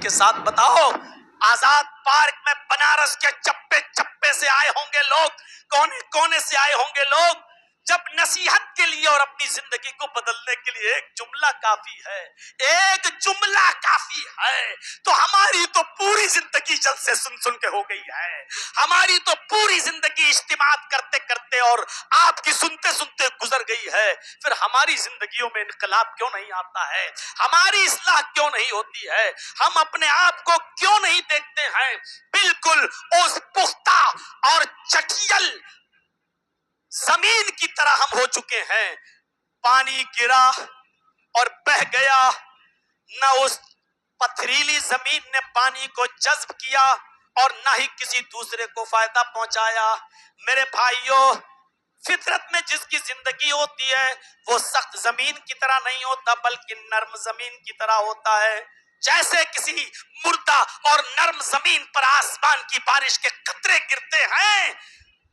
کے ساتھ بتاؤ، آزاد پارک میں بنارس کے چپے چپے سے آئے ہوں گے لوگ، کونے کونے سے آئے ہوں گے لوگ، جب نصیحت کے لیے اور اپنی زندگی کو بدلنے کے لیے ایک جملہ کافی ہے، ایک جملہ کافی ہے، تو ہماری تو پوری زندگی جلسے سن سن کے ہو گئی ہے، ہماری تو پوری زندگی اجتماعات کرتے کرتے اور آپ کی سنتے سنتے گزر گئی ہے، پھر ہماری زندگیوں میں انقلاب کیوں نہیں آتا ہے؟ ہماری اصلاح کیوں نہیں ہوتی ہے؟ ہم اپنے آپ کو کیوں نہیں دیکھتے ہیں بالکل اس پختہ اور چٹیل زمین کی طرح ہم ہو چکے ہیں؟ پانی گرا اور بہہ گیا، نہ اس پتھریلی زمین نے پانی کو جذب کیا اور نہ ہی کسی دوسرے کو فائدہ پہنچایا۔ میرے بھائیوں، فطرت میں جس کی زندگی ہوتی ہے وہ سخت زمین کی طرح نہیں ہوتا بلکہ نرم زمین کی طرح ہوتا ہے۔ جیسے کسی مردہ اور نرم زمین پر آسمان کی بارش کے قطرے گرتے ہیں،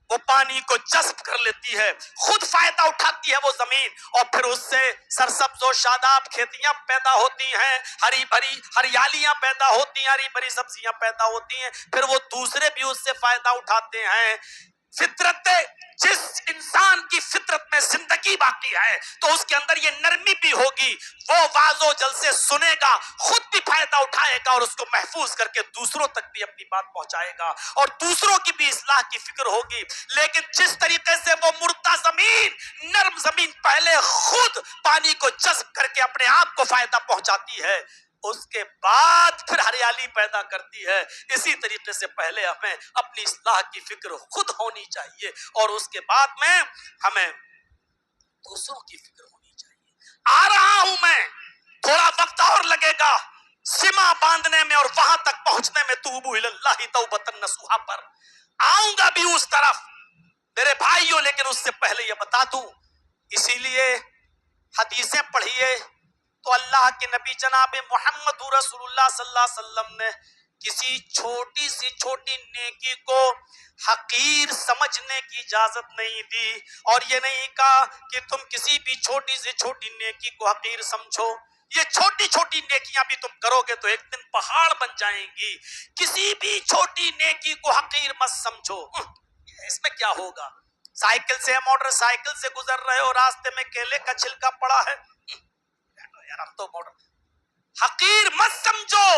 وہ پانی کو جذب کر لیتی ہے، خود فائدہ اٹھاتی ہے وہ زمین، اور پھر اس سے سرسبز و شاداب کھیتیاں پیدا ہوتی ہیں، ہری بھری ہریالیاں پیدا ہوتی ہیں، ہری بھری سبزیاں پیدا ہوتی ہیں، پھر وہ دوسرے بھی اس سے فائدہ اٹھاتے ہیں۔ فطرت، جس انسان کی فطرت میں زندگی باقی ہے تو اس کے اندر یہ نرمی بھی ہوگی، وہ واعظ و جلسے سنے گا، خود بھی فائدہ اٹھائے گا اور اس کو محفوظ کر کے دوسروں تک بھی اپنی بات پہنچائے گا اور دوسروں کی بھی اصلاح کی فکر ہوگی۔ لیکن جس طریقے سے وہ مردہ زمین، نرم زمین پہلے خود پانی کو جذب کر کے اپنے آپ کو فائدہ پہنچاتی ہے، اس کے بعد پھر ہریالی پیدا کرتی ہے، اسی طریقے سے پہلے ہمیں اپنی اصلاح کی فکر خود ہونی چاہیے اور اس کے بعد میں ہمیں دوسروں کی فکر ہونی چاہیے۔ آ رہا ہوں میں، تھوڑا وقت اور لگے گا سما باندھنے میں اور وہاں تک پہنچنے میں، توبوا اللہ توبۃ نصوحا پر آؤں گا بھی اس طرف میرے بھائیوں، لیکن اس سے پہلے یہ بتا دوں، اسی لیے حدیثیں پڑھیے تو اللہ کے نبی جناب محمد رسول اللہ صلی اللہ علیہ وسلم نے کسی چھوٹی سی چھوٹی نیکی کو حقیر سمجھنے کی اجازت نہیں دی، اور یہ نہیں کہا کہ تم کسی بھی چھوٹی سے چھوٹی نیکی کو حقیر سمجھو، یہ چھوٹی چھوٹی نیکیاں بھی تم کرو گے تو ایک دن پہاڑ بن جائیں گی، کسی بھی چھوٹی نیکی کو حقیر مت سمجھو۔ اس میں کیا ہوگا؟ سائیکل سے موٹر سائیکل سے گزر رہے ہو، راستے میں کیلے کا چھلکا پڑا ہے، یار ہم تو موٹر حقیر مت سمجھو،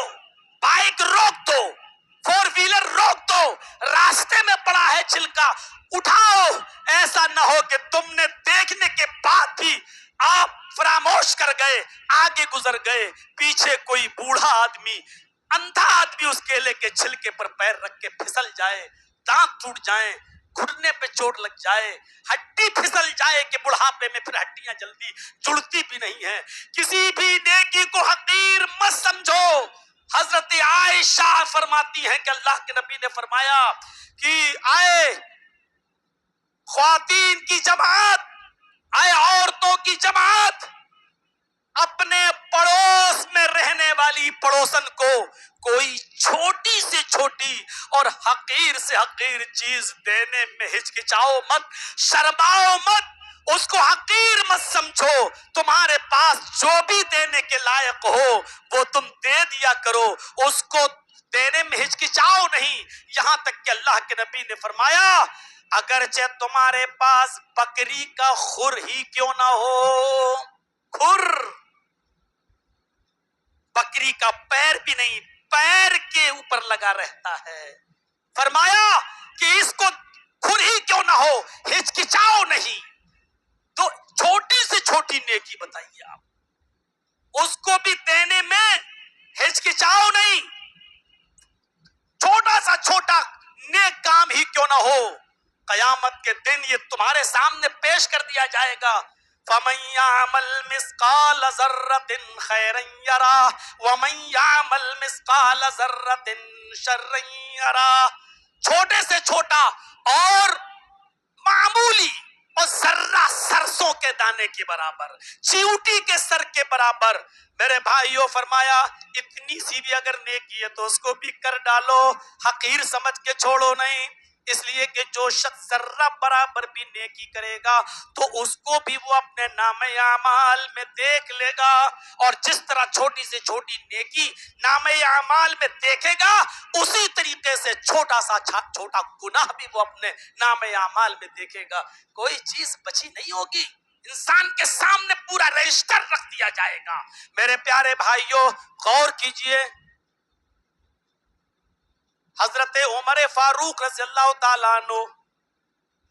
بائک روک دو، فور ویلر روک دو، راستے میں پڑا ہے چھلکا اٹھاؤ، ایسا نہ ہو کہ تم نے دیکھنے کے بعد بھی آپ فراموش کر گئے، آگے گزر گئے، پیچھے کوئی بوڑھا آدمی، اندھا آدمی اس کیلے کے چھلکے پر پیر رکھ کے پھسل جائے، دانت ٹوٹ جائیں، گھٹنے پہ چوٹ لگ جائے، ہڈی پھسل جائے کہ بڑھاپے میں پھر ہڈیاں جلدی جڑتی بھی نہیں ہیں۔ کسی بھی نیکی کو حقیر مت سمجھو۔ حضرت عائشہ فرماتی ہیں کہ اللہ کے نبی نے فرمایا کہ آئے خواتین کی جماعت، آئے عورتوں کی جماعت، اپنے پڑوس میں رہنے والی پڑوسن کو کوئی چھوٹی سے چھوٹی اور حقیر سے حقیر چیز دینے میں ہچکچاؤ مت، شرماؤ مت، اس کو حقیر مت سمجھو، تمہارے پاس جو بھی دینے کے لائق ہو وہ تم دے دیا کرو، اس کو دینے میں ہچکچاؤ نہیں۔ یہاں تک کہ اللہ کے نبی نے فرمایا اگرچہ تمہارے پاس بکری کا خر ہی کیوں نہ ہو، خر، بکری کا پیر بھی نہیں، پیر کے اوپر لگا رہتا ہے، فرمایا کہ اس کو خر ہی کیوں نہ ہو، ہچکچاؤ نہیں۔ تو چھوٹی سے چھوٹی نیکی بتائیے آپ، اس کو بھی دینے میں ہچکچاؤ نہیں، چھوٹا سا چھوٹا نیک کام ہی کیوں نہ ہو، قیامت کے دن یہ تمہارے سامنے پیش کر دیا جائے گا۔ فَمَن يَعْمَلْ مِثْقَالَ ذَرَّةٍ خَيْرًا يَرَهُ وَمَن يَعْمَلْ مِثْقَالَ ذَرَّةٍ شَرًّا يَرَهُ، چھوٹے سے چھوٹا اور معمولی اور ذرہ سرسوں کے دانے کے برابر، چیوٹی کے سر کے برابر، میرے بھائیوں فرمایا اتنی سی بھی اگر نیکی ہے تو اس کو بھی کر ڈالو، حقیر سمجھ کے چھوڑو نہیں۔ اس لیے کہ جو شخص ذرہ برابر بھی نیکی کرے گا تو اس کو بھی وہ اپنے نام اعمال میں دیکھ لے گا، اور جس طرح چھوٹی سے چھوٹی نیکی نام اعمال میں دیکھے گا اسی طریقے سے چھوٹا سا چھوٹا گناہ بھی وہ اپنے نام اعمال میں دیکھے گا. کوئی چیز بچی نہیں ہوگی، انسان کے سامنے پورا رجسٹر رکھ دیا جائے گا. میرے پیارے بھائیوں، غور کیجئے، حضرت عمر فاروق رضی اللہ تعالیٰ عنہ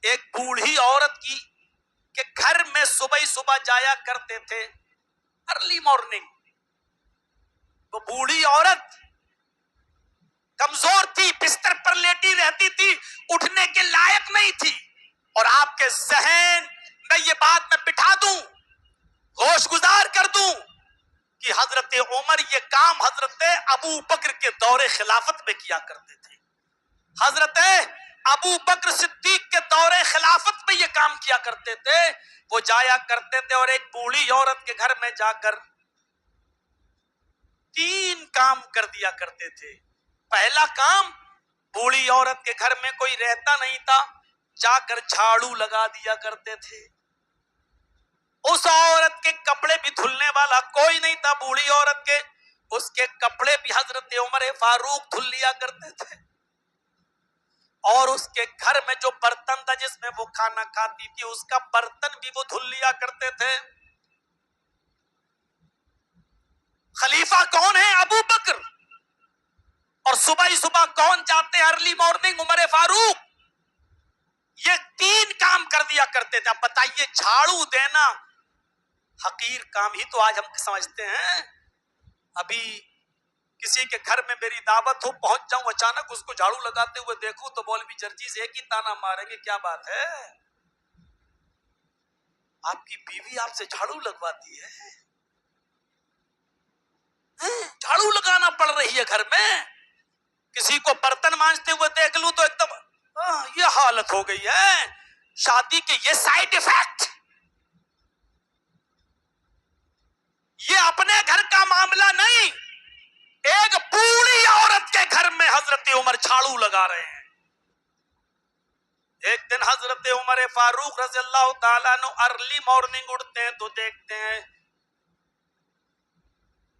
ایک بوڑھی عورت کی کہ گھر میں صبح صبح جایا کرتے تھے، ارلی مارننگ. وہ بوڑھی عورت کمزور تھی، بستر پر لیٹی رہتی تھی، اٹھنے کے لائق نہیں تھی. اور آپ کے ذہن میں یہ بات میں بٹھا دوں، ہوش گزار کر دوں کہ حضرت عمر یہ کام حضرت ابو بکر کے دور خلافت میں کیا کرتے تھے. حضرت ابو بکر صدیق کے دور خلافت میں یہ کام کیا کرتے تھے. وہ جایا کرتے تھے اور ایک بوڑھی عورت کے گھر میں جا کر 3 کام کر دیا کرتے تھے. پہلا کام، بوڑھی عورت کے گھر میں کوئی رہتا نہیں تھا، جا کر جھاڑو لگا دیا کرتے تھے. اس عورت کے کپڑے بھی دھلنے والا کوئی نہیں تھا، بوڑھی عورت کے اس کے کپڑے بھی حضرت عمر فاروق دھل لیا کرتے تھے. اور اس کے گھر میں جو برتن تھا جس میں وہ کھانا کھاتی تھی اس کا برتن بھی وہ دھل لیا کرتے تھے. خلیفہ کون ہے؟ ابو بکر. اور صبح ہی صبح کون جاتے ہیں؟ ارلی مارننگ عمر فاروق. یہ 3 کام کر دیا کرتے تھے. اب بتائیے، جھاڑو دینا حقیر کام ہی تو آج ہم سمجھتے ہیں. ابھی کسی کے گھر میں میری دعوت ہو، پہنچ جاؤں، اچانک اس کو جھاڑو لگاتے ہوئے دیکھوں تو مولوی جرجیز ایک ہی تانا ماریں گے، کیا بات ہے، آپ کی بیوی آپ سے جھاڑو لگواتی ہے؟ جھاڑو لگانا پڑ رہی ہے گھر میں. کسی کو برتن مانجتے ہوئے دیکھ لوں تو ایک دم یہ حالت ہو گئی ہے. شادی کے یہ سائیڈ ایفیکٹ، یہ اپنے گھر کا معاملہ نہیں، ایک بوڑھی عورت کے گھر میں حضرت عمر جھاڑو لگا رہے ہیں. ایک دن حضرت عمر فاروق رضی اللہ تعالیٰ عنہ ارلی مارننگ اٹھتے ہیں تو دیکھتے ہیں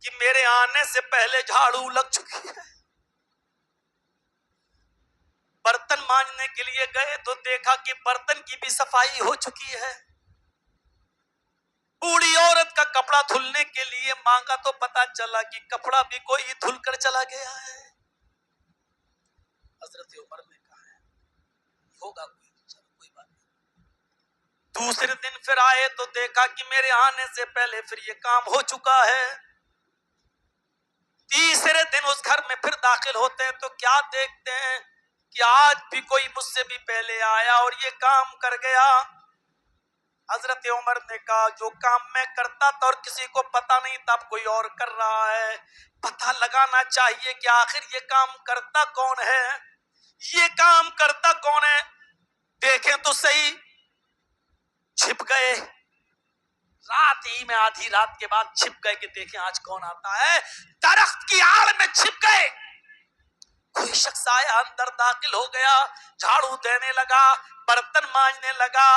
کہ میرے آنے سے پہلے جھاڑو لگ چکی ہے. برتن مانجنے کے لیے گئے تو دیکھا کہ برتن کی بھی صفائی ہو چکی ہے. بوڑھی عورت کا کپڑا دھلنے کے لیے مانگا تو پتا چلا کہ کپڑا بھی کوئی دھل کر چلا گیا ہے. حضرت عمر نے کہا ہے ہوگا کوئی بات نہیں. دوسرے دن پھر آئے تو دیکھا کہ میرے آنے سے پہلے پھر یہ کام ہو چکا ہے. تیسرے دن اس گھر میں پھر داخل ہوتے ہیں تو کیا دیکھتے ہیں کہ آج بھی کوئی مجھ سے بھی پہلے آیا اور یہ کام کر گیا. حضرت عمر نے کہا جو کام میں کرتا تھا اور کسی کو پتا نہیں تھا اب کوئی اور کر رہا ہے، پتہ لگانا چاہیے کہ آخر یہ کام کرتا کون ہے، یہ کام کرتا کون ہے. دیکھیں تو صحیح، چھپ گئے رات ہی میں، آدھی رات کے بعد چھپ گئے کہ دیکھیں آج کون آتا ہے. درخت کی آڑ میں چھپ گئے. کوئی شخص آیا، اندر داخل ہو گیا، جھاڑو دینے لگا، برتن مانجنے لگا،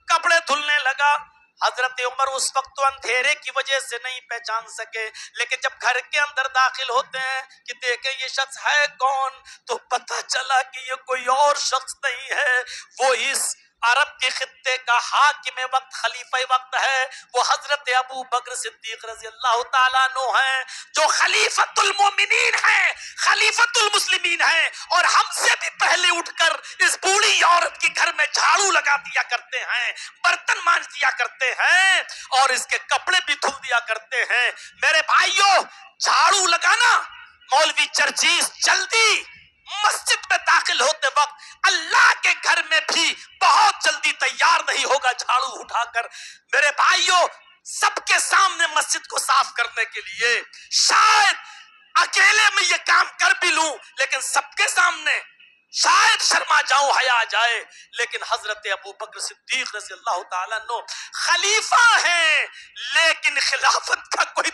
کپڑے دھلنے لگا. حضرت عمر اس وقت تو اندھیرے کی وجہ سے نہیں پہچان سکے، لیکن جب گھر کے اندر داخل ہوتے ہیں کہ دیکھیں یہ شخص ہے کون تو پتہ چلا کہ یہ کوئی اور شخص نہیں ہے، وہ اس عرب کے خطے کا حاکم وقت، خلیفہ وقت ہے، وہ حضرت ابو بکر صدیق رضی اللہ تعالیٰ عنہ ہیں، جو خلیفۃ المومنین ہیں، خلیفۃ المسلمین ہیں، اور ہم سے بھی پہلے اٹھ کر اس بوڑھی عورت کے گھر میں جھاڑو لگا دیا کرتے ہیں، برتن مانج دیا کرتے ہیں، اور اس کے کپڑے بھی دھل دیا کرتے ہیں. میرے بھائیوں، جھاڑو لگانا، مولوی چرچیز جلدی مسجد میں داخل ہوتے وقت اللہ کے گھر میں بھی بہت جلدی تیار نہیں ہوگا جھاڑو اٹھا کر. میرے بھائیوں، سب کے سامنے مسجد کو صاف کرنے کے لیے شاید اکیلے میں یہ کام کر بھی لوں، لیکن سب کے سامنے شاید شرما جاؤں، حیا آ جائے. لیکن حضرت ابو بکر صدیق رضی اللہ تعالیٰ عنہ خلیفہ ہیں، لیکن خلافت کا کوئی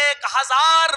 1000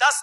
10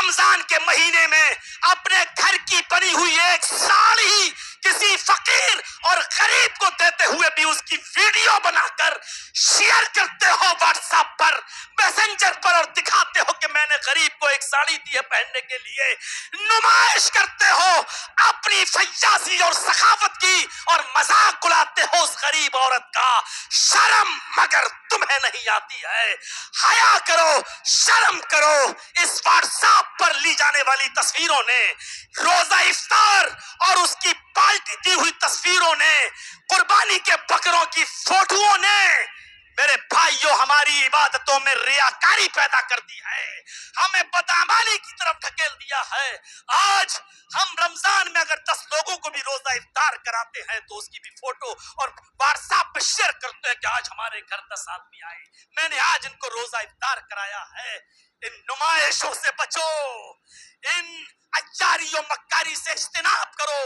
رمضان کے مہینے میں اپنے گھر کی بنی ہوئی ایک ساڑی کسی فقیر اور غریب کو دیتے ہوئے بھی اس کی ویڈیو بنا کر شیئر کرتے ہو واٹس ایپ پر، میسنجر پر، اور دکھاتے ہو کہ میں نے غریب کو ایک ساڑی دی ہے پہننے کے لیے، نمائش کرتے ہو اپنی فیاضی اور سخاوت کی اور مذاق اڑاتے ہو اس غریب عورت کا، شرم مگر تمہیں نہیں آتی ہے؟ حیا کرو، شرم کرو۔ اس واٹس ایپ پر لی جانے والی تصویروں نے، روزہ افطار اور اس کی پالٹی دی ہوئی تصویروں نے، قربانی کے بکروں کی فوٹوؤں نے میرے بھائیوں ہماری عبادتوں میں ریاکاری پیدا کر دی ہے، ہمیں بدعمالی کی طرف ڈھکیل دیا ہے۔ آج ہم رمضان میں اگر 10 لوگوں کو بھی روزہ افطار کراتے ہیں تو اس کی بھی فوٹو اور واٹس ایپ پہ شیئر کرتے ہیں کہ آج ہمارے گھر 10 آدمی آئے، میں نے آج ان کو روزہ افطار کرایا ہے۔ ان نمائشوں سے بچو، ان اچاری و مکاری سے اجتناب کرو۔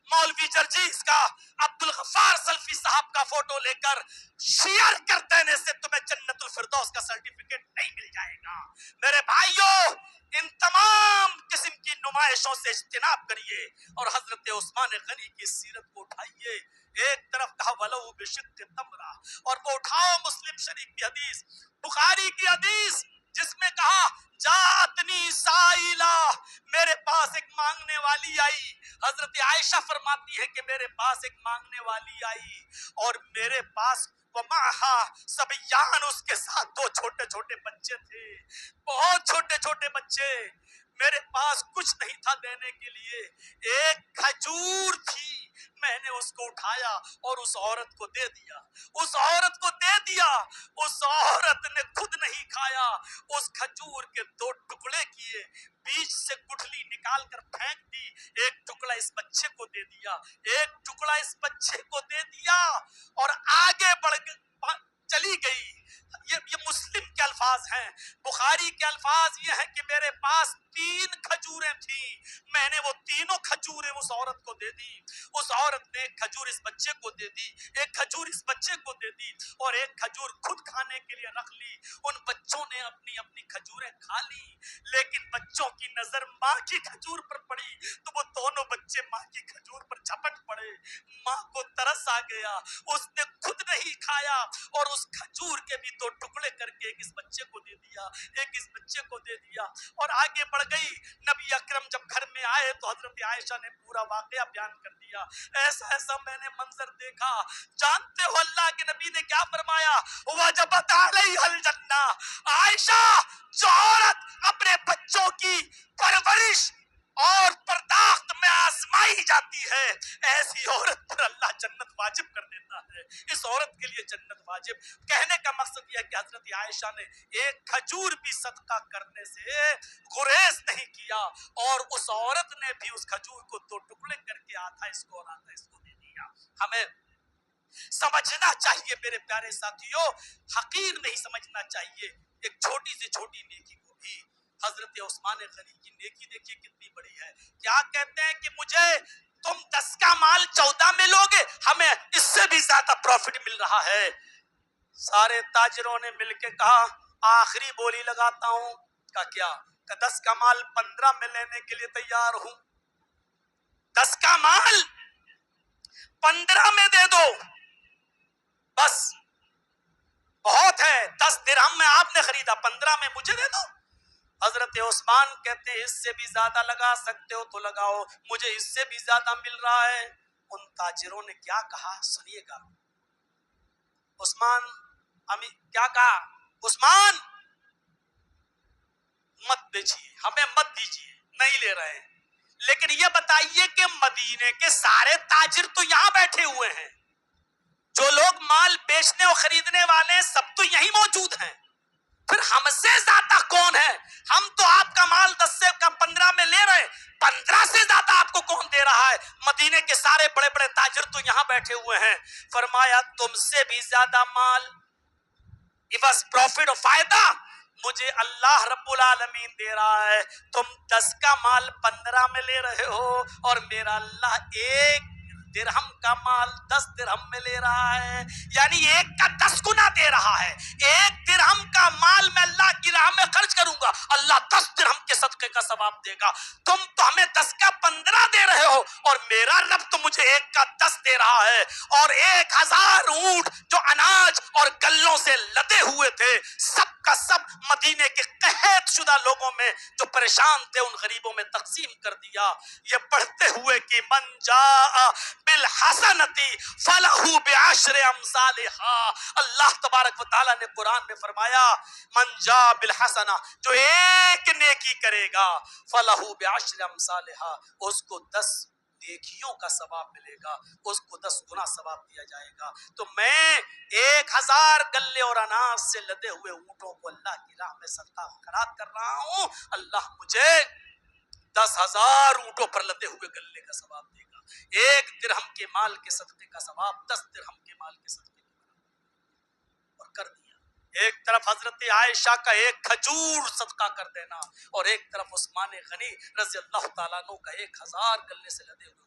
مولوی جرجیز کا، عبدالغفار سلفی صاحب کا فوٹو لے کر شیئر کر دینے سے تمہیں جنت الفردوس کا سرٹیفکیٹ نہیں مل جائے گا۔ میرے بھائیوں، ان تمام قسم کی نمائشوں سے اجتناب کریے اور حضرت عثمان غنی کی سیرت کو اٹھائیے۔ ایک طرف کہا وَلَوْ بِشِقِّ تَمْرَةٍ، اور وہ اٹھاؤ مسلم شریف کی حدیث، بخاری کی حدیث، جس میں کہا جاتنی سائلہ، میرے پاس ایک مانگنے والی آئی۔ حضرت عائشہ فرماتی ہے کہ میرے پاس ایک مانگنے والی آئی اور میرے پاس وَمَعَهَا صَبِيَّانٌ، اس کے ساتھ 2 چھوٹے چھوٹے بچے تھے، بہت چھوٹے چھوٹے بچے۔ میرے پاس کچھ نہیں تھا دینے کے لیے، ایک کھجور تھی، میں نے اس کو اٹھایا اور اس عورت کو دے دیا، اس عورت کو دے دیا۔ اس عورت نے خود نہیں کھایا، اس کھجور کے 2 ٹکڑے کیے، بیچ سے گٹھلی نکال کر پھینک دی، ایک ٹکڑا اس بچے کو دے دیا، ایک ٹکڑا اس بچے کو دے دیا اور آگے بڑھ چلی گئی۔ یہ مسلم کے الفاظ ہیں، بخاری کے الفاظ یہ ہیں کہ میرے پاس 3 کھجوریں تھیں، میں نے وہ تینوں کھجوریں اس عورت کو دے دی۔ اس عورت نے ایک کھجور اس بچے کو دے دی، ایک کھجور اس بچے کو دے دی اور ایک کھجور خود کھانے کے لیے رکھ لی۔ ان بچوں نے اپنی اپنی کھجوریں کھا لی، لیکن بچوں کی نظر ماں کی کھجور پر پڑی تو وہ دونوں بچے ماں کی کھجور پر جھپٹ پڑے۔ ماں کو ترس آ گیا، اس نے خود نہیں کھایا اور اس کھجور کے بھی 2 ٹکڑے کر کے ایک اس بچے کو دے دیا، ایک اس بچے کو دے دیا اور آگے بڑھ گئی۔ نبی اکرم جب گھر میں آئے تو حضرت عائشہ نے پورا واقعہ بیان کر دیا، ایسا ایسا میں نے منظر دیکھا۔ جانتے ہو اللہ کے نبی نے کیا فرمایا؟ وجبت علیہ الجنہ، عائشہ جو عورت اپنے بچوں کی پرورش اور پرداخت میں آزمائی جاتی ہے، ایسی عورت پر اللہ جنت واجب کر دیتا ہے۔ اس عورت کے لیے جنت واجب۔ کہنے کا مقصد یہ ہے کہ حضرت عائشہ نے ایک کھجور بھی صدقہ کرنے سے گریز نہیں کیا اور اس عورت نے بھی اس کھجور کو 2 ٹکڑے کر کے آدھا اس کو اور آدھا اس کو دے دیا۔ ہمیں سمجھنا چاہیے میرے پیارے ساتھیوں، حقیر نہیں سمجھنا چاہیے ایک چھوٹی سے چھوٹی نیکی کو بھی۔ حضرت عثمان غنی کی نیکی دیکھیے کتنی بڑی ہے، کیا کہتے ہیں کہ مجھے تم 10 کا مال 14 میں لوگے، ہمیں اس سے بھی زیادہ پروفٹ مل رہا ہے۔ سارے تاجروں نے مل کے کہا آخری بولی لگاتا ہوں، کہا کیا؟ کہ 10 کا مال 15 میں لینے کے لیے تیار ہوں، 10 کا مال 15 میں دے دو، بس بہت ہے، 10 درہم میں آپ نے خریدا، 15 میں مجھے دے دو۔ حضرت عثمان کہتے ہیں اس سے بھی زیادہ لگا سکتے ہو تو لگاؤ، مجھے اس سے بھی زیادہ مل رہا ہے۔ ان تاجروں نے کیا کہا سنیے گا، عثمان کیا کہا؟ عثمان مت بیچیے، ہمیں مت دیجیے، نہیں لے رہے ہیں، لیکن یہ بتائیے کہ مدینے کے سارے تاجر تو یہاں بیٹھے ہوئے ہیں، جو لوگ مال بیچنے اور خریدنے والے ہیں سب تو یہی موجود ہیں، پھر ہم سے زیادہ کون ہے؟ ہم تو آپ کا مال 10 سے 15 میں لے رہے ہیں، 15 سے زیادہ آپ کو کون دے رہا ہے؟ مدینے کے سارے بڑے بڑے تاجر تو یہاں بیٹھے ہوئے ہیں۔ فرمایا تم سے بھی زیادہ مال، عوض پروفٹ اور فائدہ مجھے اللہ رب العالمین دے رہا ہے۔ تم 10 کا مال 15 میں لے رہے ہو اور میرا اللہ 1 درہم کا مال 10 درہم میں لے رہا ہے، یعنی 1 کا 10 گنا دے رہا ہے۔ 1 درہم کا مال میں اللہ کی راہ میں خرچ کروں گا، اللہ 10 درہم کے صدقے کا ثواب ثواب دے گا. تم تو ہمیں 10 کا 15 دے رہے ہو اور میرا رب تو مجھے 1 کا 10 دے رہا ہے. اور 1000 اونٹ جو اناج اور گلوں سے لدے ہوئے تھے سب کا سب مدینے کے قحط شدہ لوگوں میں جو پریشان تھے ان غریبوں میں تقسیم کر دیا. یہ پڑھتے ہوئے کہ من جاء بالحسنتی فلہ بعشر امثالہا. اللہ تبارک و تعالی نے قرآن میں فرمایا من جاء بالحسنہ جو ایک نیکی کرے گا فلہ بعشر امثالہا اس کو 10 نیکیوں کا ثواب ملے گا, اس کو 10 گنا ثواب دیا جائے گا. تو میں 1000 گلے اور اناج سے لدے ہوئے اونٹوں کو اللہ کی راہ میں صدقہ خیرات کر رہا ہوں, اللہ مجھے 10,000 اونٹوں پر لدے ہوئے گلے کا ثواب دے گا. 1 درہم کے مال کے صدقے کا ثواب 10 درہم کے مال کے صدقے کا. اور کر دیا. ایک طرف حضرت عائشہ کا 1 کھجور صدقہ کر دینا اور ایک طرف عثمان غنی رضی اللہ تعالیٰ عنہ کا 1000 گلے سے لدے ہوئے